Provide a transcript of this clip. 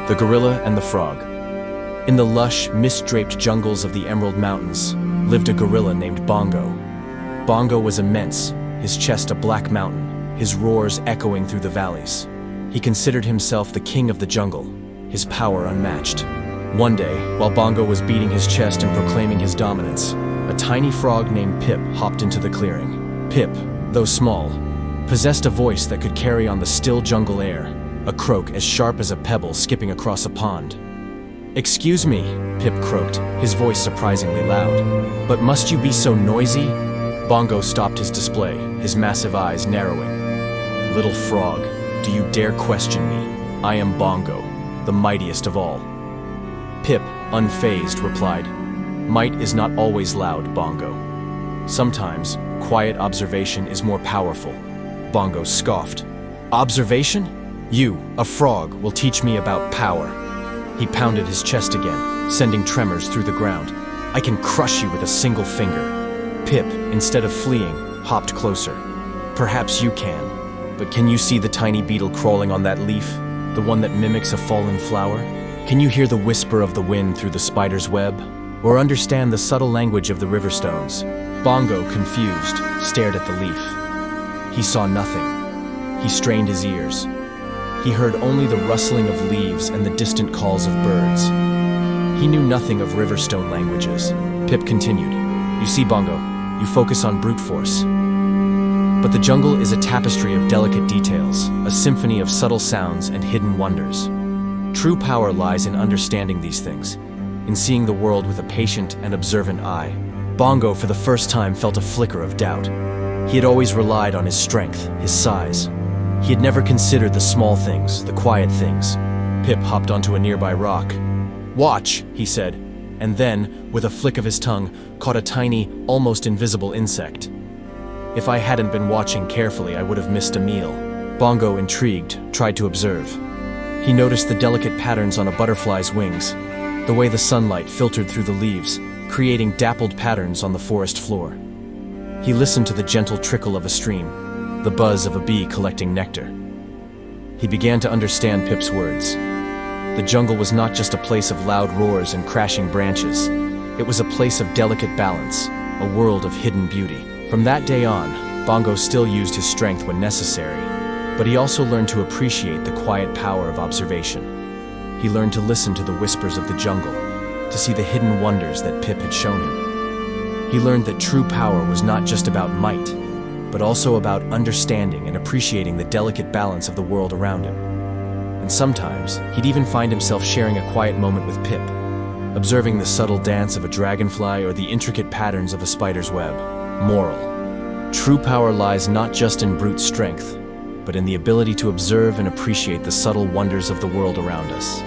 The Gorilla and the Frog. In the lush, mist-draped jungles of the Emerald Mountains lived a gorilla named Bongo. Bongo was immense, his chest a black mountain, his roars echoing through the valleys. He considered himself the king of the jungle, his power unmatched. One day, while Bongo was beating his chest and proclaiming his dominance, a tiny frog named Pip hopped into the clearing. Pip, though small, possessed a voice that could carry on the still jungle air, a croak as sharp as a pebble skipping across a pond. "Excuse me," Pip croaked, his voice surprisingly loud. "But must you be so noisy?" Bongo stopped his display, his massive eyes narrowing. "Little frog, do you dare question me? I am Bongo, the mightiest of all." Pip, unfazed, replied, "Might is not always loud, Bongo. Sometimes, quiet observation is more powerful." Bongo scoffed. "Observation? You, a frog, will teach me about power." He pounded his chest again, sending tremors through the ground. "I can crush you with a single finger." Pip, instead of fleeing, hopped closer. "Perhaps you can, but can you see the tiny beetle crawling on that leaf? The one that mimics a fallen flower? Can you hear the whisper of the wind through the spider's web? Or understand the subtle language of the river stones?" Bongo, confused, stared at the leaf. He saw nothing. He strained his ears. He heard only the rustling of leaves and the distant calls of birds. He knew nothing of riverstone languages. Pip continued, "You see, Bongo, you focus on brute force. But the jungle is a tapestry of delicate details, a symphony of subtle sounds and hidden wonders. True power lies in understanding these things, in seeing the world with a patient and observant eye." Bongo, for the first time, felt a flicker of doubt. He had always relied on his strength, his size. He had never considered the small things, the quiet things. Pip hopped onto a nearby rock. "Watch," he said, and then, with a flick of his tongue, caught a tiny, almost invisible insect. "If I hadn't been watching carefully, I would have missed a meal." Bongo, intrigued, tried to observe. He noticed the delicate patterns on a butterfly's wings, the way the sunlight filtered through the leaves, creating dappled patterns on the forest floor. He listened to the gentle trickle of a stream, the buzz of a bee collecting nectar. He began to understand Pip's words. The jungle was not just a place of loud roars and crashing branches. It was a place of delicate balance, a world of hidden beauty. From that day on, Bongo still used his strength when necessary, but he also learned to appreciate the quiet power of observation. He learned to listen to the whispers of the jungle, to see the hidden wonders that Pip had shown him. He learned that true power was not just about might, but also about understanding and appreciating the delicate balance of the world around him. And sometimes, he'd even find himself sharing a quiet moment with Pip, observing the subtle dance of a dragonfly or the intricate patterns of a spider's web. Moral: true power lies not just in brute strength, but in the ability to observe and appreciate the subtle wonders of the world around us.